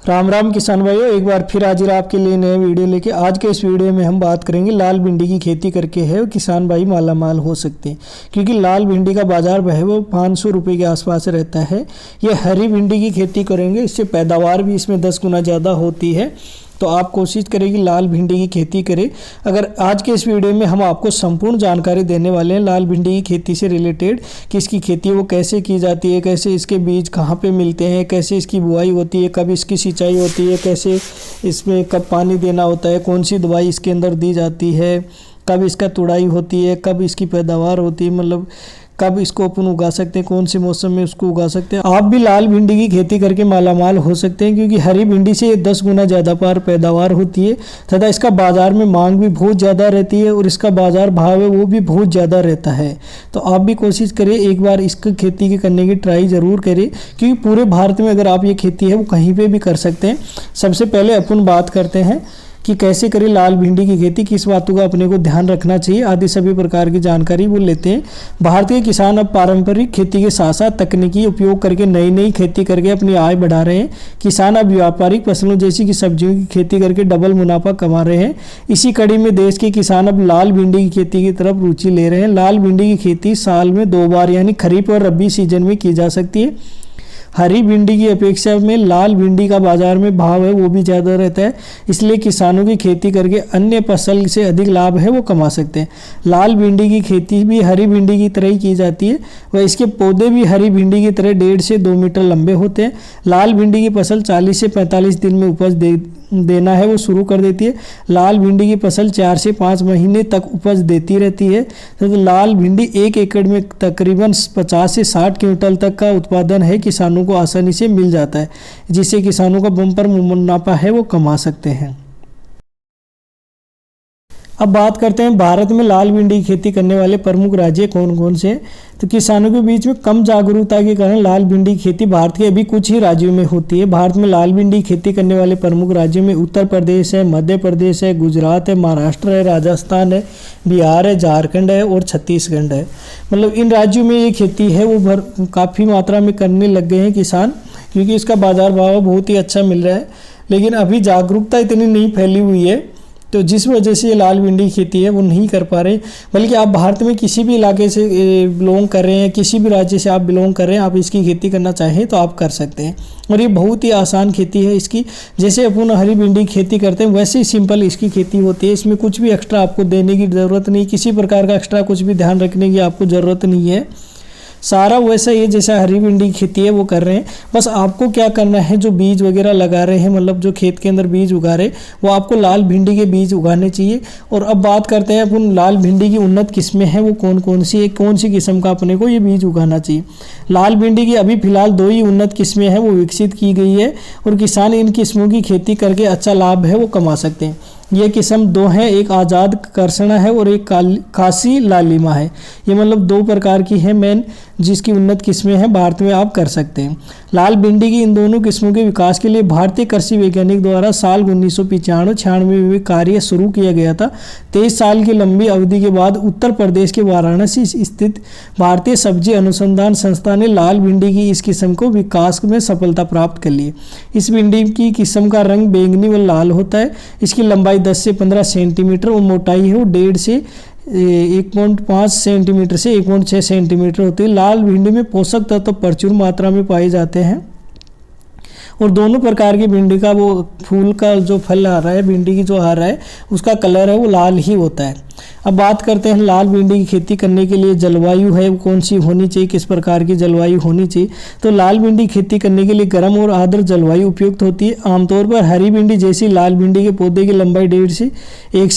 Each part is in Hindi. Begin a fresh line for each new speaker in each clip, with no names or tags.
राम राम किसान भाइयों, एक बार फिर हाजिर आपके लिए नए वीडियो लेके। आज के इस वीडियो में हम बात करेंगे लाल भिंडी की खेती करके है किसान भाई माला माल हो सकते हैं, क्योंकि लाल भिंडी का बाजार है वो 500 रुपये के आसपास रहता है। ये हरी भिंडी की खेती करेंगे, इससे पैदावार भी इसमें 10 गुना ज़्यादा होती है। तो आप कोशिश करें कि लाल भिंडी की खेती करें। अगर आज के इस वीडियो में हम आपको संपूर्ण जानकारी देने वाले हैं लाल भिंडी की खेती से रिलेटेड, कि इसकी खेती वो कैसे की जाती है, कैसे इसके बीज कहाँ पे मिलते हैं, कैसे इसकी बुआई होती है, कब इसकी सिंचाई होती है, कैसे इसमें कब पानी देना होता है, कौन सी दवाई इसके अंदर दी जाती है, कब इसका तुड़ाई होती है, कब इसकी पैदावार होती है, मतलब कब इसको अपन उगा सकते हैं, कौन से मौसम में उसको उगा सकते हैं। आप भी लाल भिंडी की खेती करके मालामाल हो सकते हैं, क्योंकि हरी भिंडी से 10 गुना ज़्यादा पर पैदावार होती है तथा इसका बाज़ार में मांग भी बहुत ज़्यादा रहती है और इसका बाज़ार भाव है वो भी बहुत ज़्यादा रहता है। तो आप भी कोशिश करें, एक बार इसकी खेती की करने की ट्राई ज़रूर करें, क्योंकि पूरे भारत में अगर आप ये खेती है वो कहीं पर भी कर सकते हैं। सबसे पहले अपन बात करते हैं कि कैसे करें लाल भिंडी की खेती, किस बातों का अपने को ध्यान रखना चाहिए, आदि सभी प्रकार की जानकारी वो लेते हैं। भारतीय किसान अब पारंपरिक खेती के साथ साथ तकनीकी उपयोग करके नई नई खेती करके अपनी आय बढ़ा रहे हैं। किसान अब व्यापारिक फसलों जैसी कि सब्जियों की खेती करके डबल मुनाफा कमा रहे हैं। इसी कड़ी में देश के किसान अब लाल भिंडी की खेती की तरफ रुचि ले रहे हैं। लाल भिंडी की खेती साल में 2 बार यानी खरीफ और रबी सीजन में की जा सकती है। हरी भिंडी की अपेक्षा में लाल भिंडी का बाजार में भाव है वो भी ज़्यादा रहता है, इसलिए किसानों की खेती करके अन्य फसल से अधिक लाभ है वो कमा सकते हैं। लाल भिंडी की खेती भी हरी भिंडी की तरह ही की जाती है व इसके पौधे भी हरी भिंडी की तरह 1.5 से 2 मीटर लंबे होते हैं। लाल भिंडी की फसल 40 से 45 दिन में उपज देना है वो शुरू कर देती है। लाल भिंडी की फसल 4 से 5 महीने तक उपज देती रहती है। तो लाल भिंडी 1 एकड़ में तकरीबन 50 से 60 क्विंटल तक का उत्पादन है किसानों को आसानी से मिल जाता है, जिससे किसानों का बम्पर मुनाफा है वो कमा सकते हैं। अब बात करते हैं भारत में लाल भिंडी की खेती करने वाले प्रमुख राज्य कौन कौन से हैं। तो किसानों के बीच में कम जागरूकता के कारण लाल भिंडी की खेती भारत के अभी कुछ ही राज्यों में होती है। भारत में लाल भिंडी की खेती करने वाले प्रमुख राज्यों में उत्तर प्रदेश है, मध्य प्रदेश है, गुजरात है, महाराष्ट्र है, राजस्थान है, बिहार है, झारखंड है और छत्तीसगढ़ है। मतलब इन राज्यों में ये खेती है वो काफ़ी मात्रा में करने लग गए हैं किसान, क्योंकि इसका बाजार भाव बहुत ही अच्छा मिल रहा है। लेकिन अभी जागरूकता इतनी नहीं फैली हुई है, तो जिस वजह से ये लाल भिंडी की खेती है वो नहीं कर पा रहे। बल्कि आप भारत में किसी भी इलाके से बिलोंग कर रहे हैं, किसी भी राज्य से आप बिलोंग कर रहे हैं, आप इसकी खेती करना चाहें तो आप कर सकते हैं। और ये बहुत ही आसान खेती है इसकी। जैसे अपन हरी भिंडी की खेती करते हैं वैसे ही सिंपल इसकी खेती होती है। इसमें कुछ भी एक्स्ट्रा आपको देने की ज़रूरत नहीं, किसी प्रकार का एक्स्ट्रा कुछ भी ध्यान रखने की आपको ज़रूरत नहीं है। सारा वैसा ही जैसा हरी भिंडी की खेती है वो कर रहे हैं। बस आपको क्या करना है, जो बीज वगैरह लगा रहे हैं, मतलब जो खेत के अंदर बीज उगा रहे हैं, वो आपको लाल भिंडी के बीज उगाने चाहिए। और अब बात करते हैं अपन लाल भिंडी की उन्नत किस्में हैं वो कौन कौन सी है, कौन सी किस्म का अपने को ये बीज उगाना चाहिए। लाल भिंडी की अभी फिलहाल 2 ही उन्नत किस्में हैं वो विकसित की गई है और किसान इन किस्मों की खेती करके अच्छा लाभ है वो कमा सकते हैं। ये किस्म 2 हैं, एक आज़ाद कर्षणा है और एक काशी लालिमा है। ये मतलब 2 प्रकार की है मेन, जिसकी उन्नत किस्में हैं भारत में आप कर सकते हैं। लाल भिंडी की इन दोनों किस्मों के विकास के लिए भारतीय कृषि वैज्ञानिक द्वारा साल 1995-96 में कार्य शुरू किया गया था। 23 साल की लंबी अवधि के बाद उत्तर प्रदेश के वाराणसी स्थित भारतीय सब्जी अनुसंधान संस्था ने लाल भिंडी की इस किस्म को विकास में सफलता प्राप्त कर ली। इस भिंडी की किस्म का रंग बैंगनी व लाल होता है। इसकी लंबाई 10 से 15 सेंटीमीटर और मोटाई है वो 1.5 से 1.5 सेंटीमीटर से 1.6 सेंटीमीटर होती है। लाल भिंडी में पोषक तत्व प्रचुर मात्रा में पाए जाते हैं और दोनों प्रकार की भिंडी का वो फूल का जो फल आ रहा है, भिंडी की जो आ रहा है, उसका कलर है वो लाल ही होता है। अब बात करते हैं लाल भिंडी की खेती करने के लिए जलवायु है वो कौन सी होनी चाहिए, किस प्रकार की जलवायु होनी चाहिए। तो लाल भिंडी खेती करने के लिए गर्म और आर्द्र जलवायु उपयुक्त होती है। आमतौर पर हरी भिंडी जैसी लाल भिंडी के पौधे की लंबाई 1 से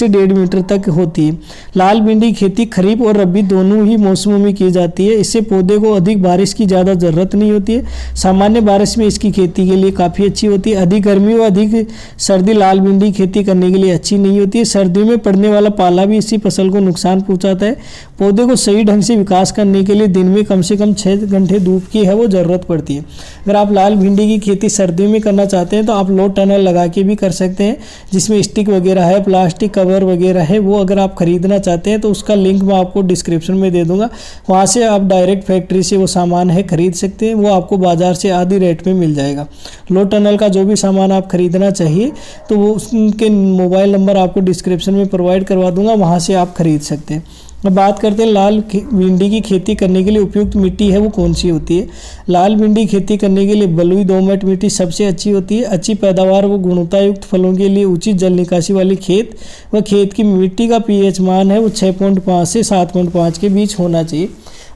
1.5 मीटर तक होती है। लाल भिंडी की खेती खरीफ और रबी दोनों ही मौसमों में की जाती है। इससे पौधे को अधिक बारिश की ज़्यादा ज़रूरत नहीं होती है। सामान्य बारिश में इसकी खेती के लिए काफ़ी अच्छी होती है। अधिक गर्मी और अधिक सर्दी लाल भिंडी खेती करने के लिए अच्छी नहीं होती है। सर्दियों में पड़ने वाला पाला भी इसी फसल को नुकसान पहुंचाता है। पौधे को सही ढंग से विकास करने के लिए दिन में कम से कम 6 घंटे धूप की है वो ज़रूरत पड़ती है। अगर आप लाल भिंडी की खेती सर्दियों में करना चाहते हैं तो आप लो टनल लगा के भी कर सकते हैं, जिसमें स्टिक वगैरह है, प्लास्टिक कवर वगैरह है, वो अगर आप खरीदना चाहते हैं तो उसका लिंक मैं आपको डिस्क्रिप्शन में दे दूंगा। वहाँ से आप डायरेक्ट फैक्ट्री से वो सामान है खरीद सकते हैं, वो आपको बाज़ार से आधी रेट में मिल जाएगा। लो टनल का जो भी सामान आप खरीदना चाहिए तो वो उनके मोबाइल नंबर आपको डिस्क्रिप्शन में प्रोवाइड करवा दूंगा, वहाँ से आप खरीद सकते हैं। अब बात करते हैं लाल भिंडी की खेती करने के लिए उपयुक्त मिट्टी है वो कौन सी होती है। लाल भिंडी खेती करने के लिए बलुई दोमट मिट्टी सबसे अच्छी होती है। अच्छी पैदावार व गुणवत्ता युक्त फलों के लिए उचित जल निकासी वाली खेत व खेत की मिट्टी का पीएच मान है वो 6.5 से 7.5 के बीच होना चाहिए।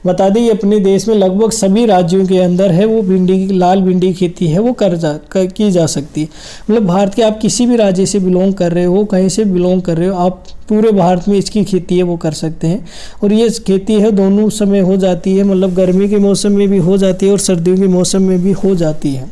बता दें ये अपने देश में लगभग सभी राज्यों के अंदर है वो भिंडी की लाल भिंडी खेती है वो की जा सकती है। मतलब भारत के आप किसी भी राज्य से बिलोंग कर रहे हो, कहीं से बिलोंग कर रहे हो, आप पूरे भारत में इसकी खेती है वो कर सकते हैं। और ये खेती है दोनों समय हो जाती है, मतलब गर्मी के मौसम में भी हो जाती है और सर्दियों के मौसम में भी हो जाती है।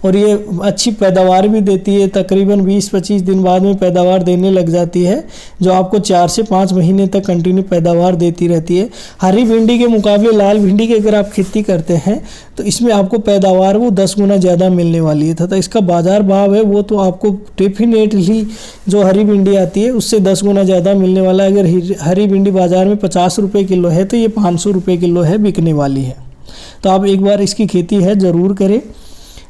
और ये अच्छी पैदावार भी देती है, तकरीबन 20-25 दिन बाद में पैदावार देने लग जाती है, जो आपको 4 से 5 महीने तक कंटिन्यू पैदावार देती रहती है। हरी भिंडी के मुकाबले लाल भिंडी की अगर आप खेती करते हैं तो इसमें आपको पैदावार वो 10 गुना ज़्यादा मिलने वाली है तथा इसका बाज़ार भाव है वो तो आपको डेफिनेटली जो हरी भिंडी आती है उससे 10 गुना ज़्यादा मिलने वाला है। अगर हरी भिंडी बाज़ार में 50 रुपये किलो है तो ये 500 रुपये किलो है बिकने वाली है। तो आप एक बार इसकी खेती है ज़रूर करें।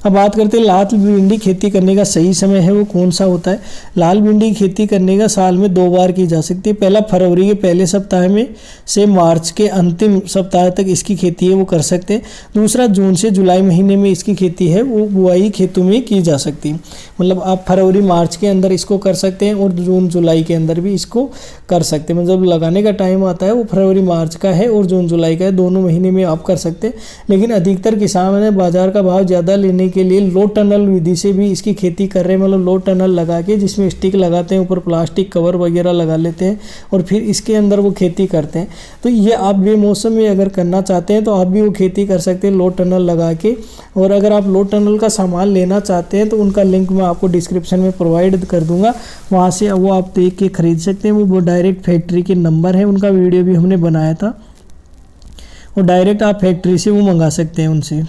अब बात करते हैं लाल भिंडी खेती करने का सही समय है वो कौन सा होता है। लाल भिंडी की खेती करने का साल में 2 बार की जा सकती है। पहला फरवरी के पहले सप्ताह में से मार्च के अंतिम सप्ताह तक इसकी खेती है वो कर सकते हैं। दूसरा जून से जुलाई महीने में इसकी खेती है वो बुआई खेतों में की जा सकती है। मतलब आप फरवरी मार्च के अंदर इसको कर सकते हैं और जून जुलाई के अंदर भी इसको कर सकते हैं। मतलब लगाने का टाइम आता है वो फरवरी मार्च का है और जून जुलाई का है, दोनों महीने में आप कर सकते हैं। लेकिन अधिकतर किसान ने बाज़ार का भाव ज़्यादा लेने के लिए लो टनल विधि से भी इसकी खेती कर रहे हैं। मतलब लो टनल लगा के जिसमें स्टिक लगाते हैं, ऊपर प्लास्टिक कवर वगैरह लगा लेते हैं और फिर इसके अंदर वो खेती करते हैं। तो ये आप बेमौसम में अगर करना चाहते हैं तो आप भी वो खेती कर सकते हैं लो टनल लगा के। और अगर आप लो टनल का सामान लेना चाहते हैं तो उनका लिंक मैं आपको डिस्क्रिप्शन में प्रोवाइड कर दूंगा, वहाँ से वो आप देख के खरीद सकते हैं। वो डायरेक्ट फैक्ट्री के नंबर है, उनका वीडियो भी हमने बनाया था, और डायरेक्ट आप फैक्ट्री से वो मंगा सकते हैं उनसे।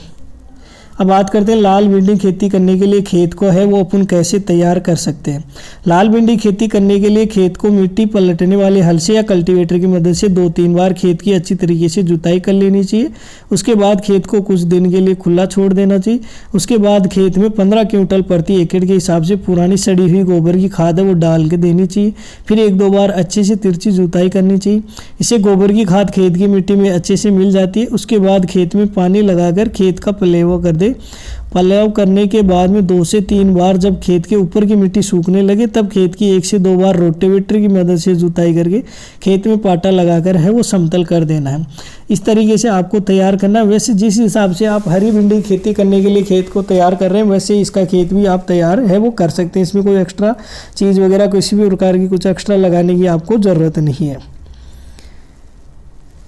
अब बात करते हैं लाल भिंडी खेती करने के लिए खेत को है वो अपन कैसे तैयार कर सकते हैं। लाल भिंडी खेती करने के लिए खेत को मिट्टी पलटने वाले हल से या कल्टीवेटर की मदद से 2-3 बार खेत की अच्छी तरीके से जुताई कर लेनी चाहिए। उसके बाद खेत को कुछ दिन के लिए खुला छोड़ देना चाहिए। उसके बाद खेत में 15 क्विंटल प्रति एकड़ के हिसाब से पुरानी सड़ी हुई गोबर की खाद है वो डाल के देनी चाहिए। फिर 1-2 बार अच्छे से तिरछी जुताई करनी चाहिए। इससे गोबर की खाद खेत की मिट्टी में अच्छे से मिल जाती है। उसके बाद खेत में पानी लगाकर खेत का पलेवा कर पलाव करने के बाद में 2 से 3 बार जब खेत के ऊपर की मिट्टी सूखने लगे तब खेत की 1 से 2 बार रोटेवेटर की मदद से जुताई करके खेत में पाटा लगाकर है वो समतल कर देना है। इस तरीके से आपको तैयार करना है। वैसे जिस हिसाब से आप हरी भिंडी खेती करने के लिए खेत को तैयार कर रहे हैं वैसे इसका खेत भी आप तैयार है वो कर सकते हैं। इसमें कोई एक्स्ट्रा चीज़ वगैरह किसी भी प्रकार की कुछ एक्स्ट्रा लगाने की आपको ज़रूरत नहीं है।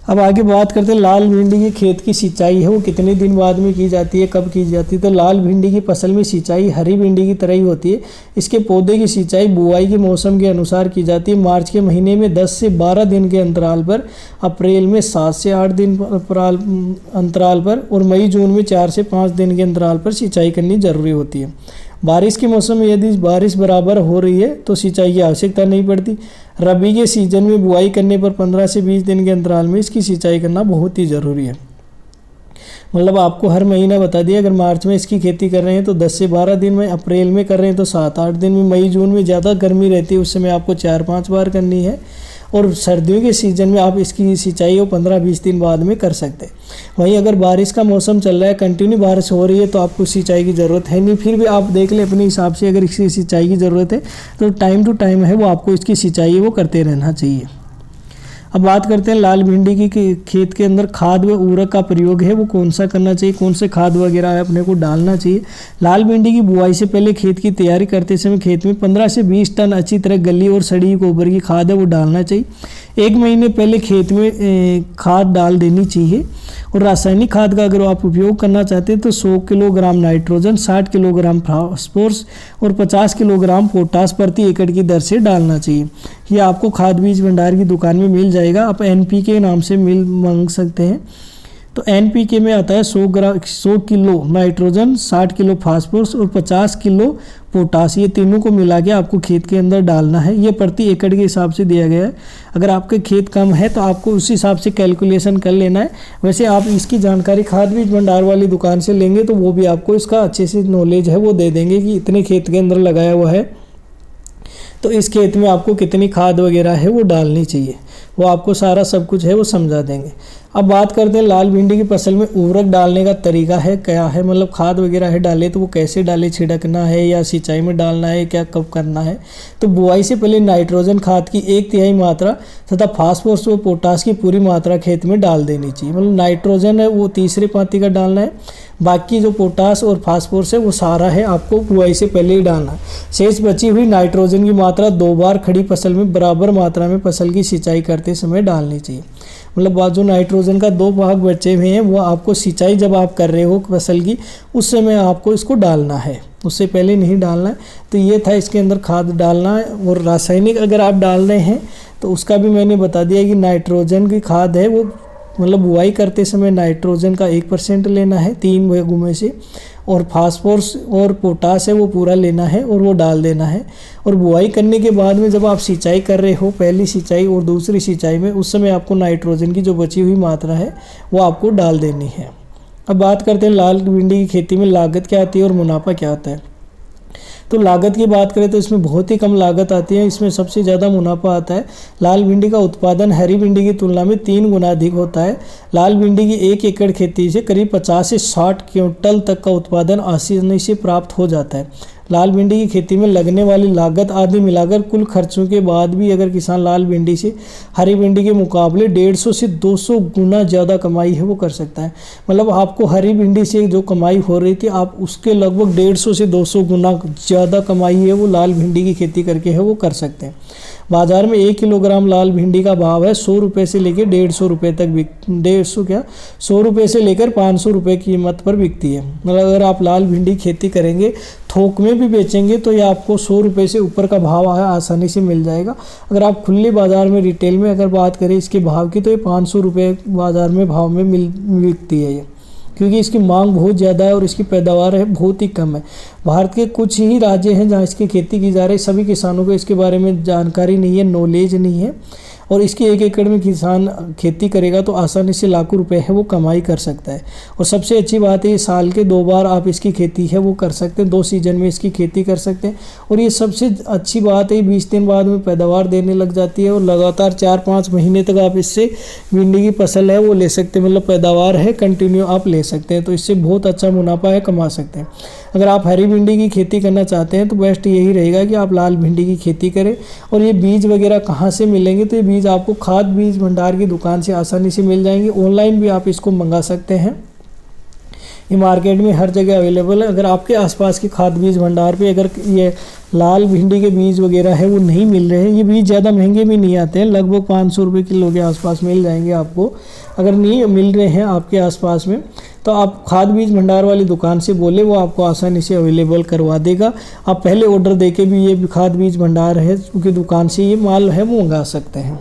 अब आगे बात करते हैं लाल भिंडी की खेत की सिंचाई है वो कितने दिन बाद में की जाती है, कब की जाती है। तो लाल भिंडी की फसल में सिंचाई हरी भिंडी की तरह ही होती है। इसके पौधे की सिंचाई बुआई के मौसम के अनुसार की जाती है। मार्च के महीने में 10 से 12 दिन के अंतराल पर, अप्रैल में 7 से 8 दिन अंतराल पर और मई जून में 4 से 5 दिन के अंतराल पर सिंचाई करनी जरूरी होती है। बारिश के मौसम में यदि बारिश बराबर हो रही है तो सिंचाई की आवश्यकता नहीं पड़ती। रबी के सीजन में बुआई करने पर 15 से 20 दिन के अंतराल में इसकी सिंचाई करना बहुत ही ज़रूरी है। मतलब आपको हर महीना बता दिया, अगर मार्च में इसकी खेती कर रहे हैं तो 10 से 12 दिन में, अप्रैल में कर रहे हैं तो 7-8 दिन में, मई जून में ज़्यादा गर्मी रहती है उस समय आपको 4-5 बार करनी है, और सर्दियों के सीज़न में आप इसकी सिंचाई को 15-20 दिन बाद में कर सकते हैं। वहीं अगर बारिश का मौसम चल रहा है, कंटिन्यू बारिश हो रही है तो आपको सिंचाई की ज़रूरत है नहीं, फिर भी आप देख लें अपने हिसाब से अगर इसकी सिंचाई की ज़रूरत है तो टाइम टू टाइम है वो आपको इसकी सिंचाई वो करते रहना चाहिए। अब बात करते हैं लाल भिंडी की खेत के अंदर खाद व उर्वरक का प्रयोग है वो कौन सा करना चाहिए, कौन से खाद वगैरह अपने को डालना चाहिए। लाल भिंडी की बुआई से पहले खेत की तैयारी करते समय खेत में 15 से 20 टन अच्छी तरह गली और सड़ी गोबर की खाद है वो डालना चाहिए। 1 महीने पहले खेत में खाद डाल देनी चाहिए। और रासायनिक खाद का अगर आप उपयोग करना चाहते हैं तो 100 किलोग्राम नाइट्रोजन, 60 किलोग्राम फास्फोरस और 50 किलोग्राम पोटास प्रति एकड़ की दर से डालना चाहिए। ये आपको खाद बीज भंडार की दुकान में मिल जाएगा। आप NPK नाम से मांग सकते हैं। तो NPK में आता है 100 किलो नाइट्रोजन, 60 किलो फास्फोरस और 50 किलो पोटास। ये तीनों को मिला के आपको खेत के अंदर डालना है। ये प्रति एकड़ के हिसाब से दिया गया है। अगर आपके खेत कम है तो आपको उस हिसाब से कैलकुलेशन कर लेना है। वैसे आप इसकी जानकारी खाद बीज भंडार वाली दुकान से लेंगे तो वो भी आपको इसका अच्छे से नॉलेज है वो दे देंगे कि इतने खेत के अंदर लगाया हुआ है तो इस खेत में आपको कितनी खाद वगैरह है वो डालनी चाहिए। वो आपको सारा सब कुछ है वो समझा देंगे। अब बात करते हैं लाल भिंडी की फसल में उर्वरक डालने का तरीका है क्या है, मतलब खाद वगैरह है डाले तो वो कैसे डाले, छिड़कना है या सिंचाई में डालना है, क्या कब करना है। तो बुआई से पहले नाइट्रोजन खाद की 1/3 मात्रा तथा फास्फोरस व पोटास की पूरी मात्रा खेत में डाल देनी चाहिए। मतलब नाइट्रोजन है वो तीसरे पाती का डालना है, बाकी जो पोटास और फास्फोरस है वो सारा है आपको बुआई से पहले ही डालना है। शेष बची हुई नाइट्रोजन की मात्रा 2 बार खड़ी फसल में बराबर मात्रा में फसल की सिंचाई करते समय डालनी चाहिए। मतलब जो नाइट्रोजन का 2 भाग बचे हुए हैं वो आपको सिंचाई जब आप कर रहे हो फसल की उस समय आपको इसको डालना है, उससे पहले नहीं डालना है। तो ये था इसके अंदर खाद डालना है। और रासायनिक अगर आप डाल रहे हैं तो उसका भी मैंने बता दिया कि नाइट्रोजन की खाद है वो मतलब बुआई करते समय नाइट्रोजन का 1% लेना है 3 भागों में से, और फास्फोरस और पोटास है वो पूरा लेना है और वो डाल देना है। और बुआई करने के बाद में जब आप सिंचाई कर रहे हो, पहली सिंचाई और दूसरी सिंचाई में, उस समय आपको नाइट्रोजन की जो बची हुई मात्रा है वो आपको डाल देनी है। अब बात करते हैं लाल भिंडी की खेती में लागत क्या आती है और मुनाफा क्या आता है। तो लागत की बात करें तो इसमें बहुत ही कम लागत आती है, इसमें सबसे ज़्यादा मुनाफा आता है। लाल भिंडी का उत्पादन हरी भिंडी की तुलना में 3 गुना अधिक होता है। लाल भिंडी की 1 एकड़ खेती से करीब 50 से 60 क्विंटल तक का उत्पादन आसानी से प्राप्त हो जाता है। लाल भिंडी की खेती में लगने वाली लागत आदि मिलाकर कुल खर्चों के बाद भी अगर किसान लाल भिंडी से हरी भिंडी के मुकाबले 150 से 200 गुना ज़्यादा कमाई है वो कर सकता है। मतलब आपको हरी भिंडी से जो कमाई हो रही थी आप उसके लगभग 150 से 200 गुना ज़्यादा कमाई है वो लाल भिंडी की खेती करके है वो कर सकते हैं। बाजार में 1 किलोग्राम लाल भिंडी का भाव है 100 रुपये से लेकर 150 रुपये तक 100 रुपये से लेकर 500 रुपये कीमत पर बिकती है। मतलब अगर आप लाल भिंडी खेती करेंगे थोक में भी बेचेंगे तो ये आपको 100 रुपये से ऊपर का भाव आसानी से मिल जाएगा। अगर आप खुले बाज़ार में रिटेल में अगर बात करें इसके भाव की तो ये 500 रुपये बाज़ार में भाव में बिकती है ये, क्योंकि इसकी मांग बहुत ज़्यादा है और इसकी पैदावार है बहुत ही कम है। भारत के कुछ ही राज्य हैं जहाँ इसकी खेती की जा रही है, सभी किसानों को इसके बारे में जानकारी नहीं है, नॉलेज नहीं है। और इसके 1 एकड़ में किसान खेती करेगा तो आसानी से लाखों रुपए है वो कमाई कर सकता है। और सबसे अच्छी बात है ये साल के 2 बार आप इसकी खेती है वो कर सकते हैं, 2 सीजन में इसकी खेती कर सकते हैं। और ये सबसे अच्छी बात है 20 दिन बाद में पैदावार देने लग जाती है और लगातार 4-5 महीने तक आप इससे भिंडी की फसल है वो ले सकते हैं, मतलब पैदावार है कंटिन्यू आप ले सकते हैं। तो इससे बहुत अच्छा मुनाफा है कमा सकते हैं। अगर आप हरी भिंडी की खेती करना चाहते हैं तो बेस्ट यही रहेगा कि आप लाल भिंडी की खेती करें। और ये बीज वगैरह कहाँ से मिलेंगे, तो ये बीज आपको खाद बीज भंडार की दुकान से आसानी से मिल जाएंगे। ऑनलाइन भी आप इसको मंगा सकते हैं, ये मार्केट में हर जगह अवेलेबल है। अगर आपके आसपास के खाद बीज भंडार पे अगर ये लाल भिंडी के बीज वगैरह है वो नहीं मिल रहे हैं, ये बीज ज़्यादा महंगे भी नहीं आते हैं, लगभग 500 रुपये किलो के आसपास मिल जाएंगे आपको। अगर नहीं मिल रहे हैं आपके आसपास में तो आप खाद बीज भंडार वाली दुकान से बोले, वो आपको आसानी से अवेलेबल करवा देगा। आप पहले ऑर्डर देके भी ये खाद बीज भंडार है उनकी दुकान से ये माल है वो मंगा सकते हैं।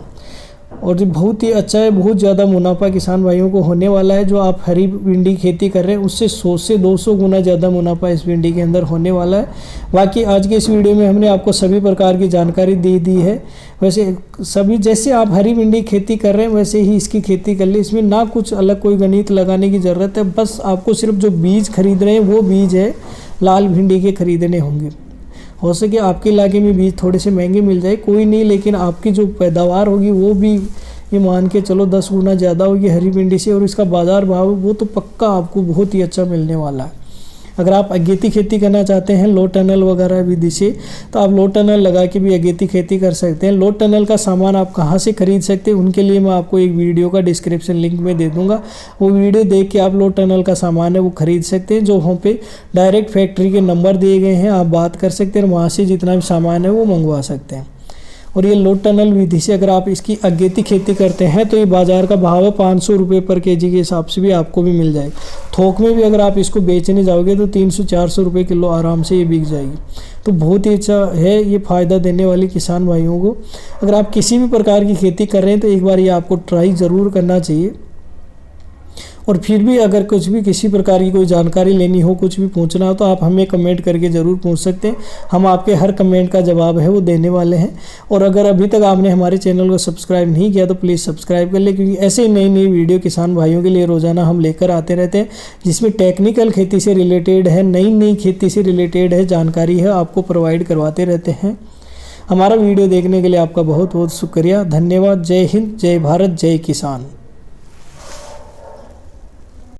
और जो बहुत ही अच्छा है, बहुत ज़्यादा मुनाफा किसान भाइयों को होने वाला है। जो आप हरी भिंडी खेती कर रहे हैं उससे 100 से 200 गुना ज़्यादा मुनाफा इस भिंडी के अंदर होने वाला है। बाकी आज के इस वीडियो में हमने आपको सभी प्रकार की जानकारी दे दी है। वैसे सभी जैसे आप हरी भिंडी खेती कर रहे हैं वैसे ही इसकी खेती कर ले, इसमें ना कुछ अलग कोई गणित लगाने की ज़रूरत है। बस आपको सिर्फ जो बीज खरीद रहे हैं वो बीज है लाल भिंडी के खरीदने होंगे। हो सके आपके इलाके में बीज थोड़े से महंगे मिल जाए कोई नहीं, लेकिन आपकी जो पैदावार होगी वो भी ये मान के चलो 10 गुना ज़्यादा होगी हरी भिंडी से। और इसका बाज़ार भाव वो तो पक्का आपको बहुत ही अच्छा मिलने वाला है। अगर आप अगेती खेती करना चाहते हैं लो टनल वगैरह विधि से, तो आप लो टनल लगा के भी अगेती खेती कर सकते हैं। लो टनल का सामान आप कहाँ से खरीद सकते हैं उनके लिए मैं आपको एक वीडियो का डिस्क्रिप्शन लिंक में दे दूंगा। वो वीडियो देख के आप लो टनल का सामान है वो खरीद सकते हैं। जो वहाँ पे डायरेक्ट फैक्ट्री के नंबर दिए गए हैं आप बात कर सकते हैं, वहाँ से जितना भी सामान है वो मंगवा सकते हैं। और ये लोड टनल विधि से अगर आप इसकी अगेती खेती करते हैं तो ये बाज़ार का भाव है 500 रुपये पर केजी के हिसाब से भी आपको भी मिल जाएगा। थोक में भी अगर आप इसको बेचने जाओगे तो 300-400 रुपये किलो आराम से ये बिक जाएगी। तो बहुत ही अच्छा है, ये फ़ायदा देने वाली किसान भाइयों को। अगर आप किसी भी प्रकार की खेती कर रहे हैं तो एक बार ये आपको ट्राई ज़रूर करना चाहिए। और फिर भी अगर कुछ भी किसी प्रकार की कोई जानकारी लेनी हो, कुछ भी पूछना हो तो आप हमें कमेंट करके ज़रूर पूछ सकते हैं। हम आपके हर कमेंट का जवाब है वो देने वाले हैं। और अगर अभी तक आपने हमारे चैनल को सब्सक्राइब नहीं किया तो प्लीज़ सब्सक्राइब कर ले, क्योंकि ऐसे ही नई नई वीडियो किसान भाइयों के लिए रोज़ाना हम लेकर आते रहते हैं, जिसमें टेक्निकल खेती से रिलेटेड है, नई नई खेती से रिलेटेड है जानकारी है, आपको प्रोवाइड करवाते रहते हैं। हमारा वीडियो देखने के लिए आपका बहुत बहुत शुक्रिया, धन्यवाद। जय हिंद, जय भारत, जय किसान।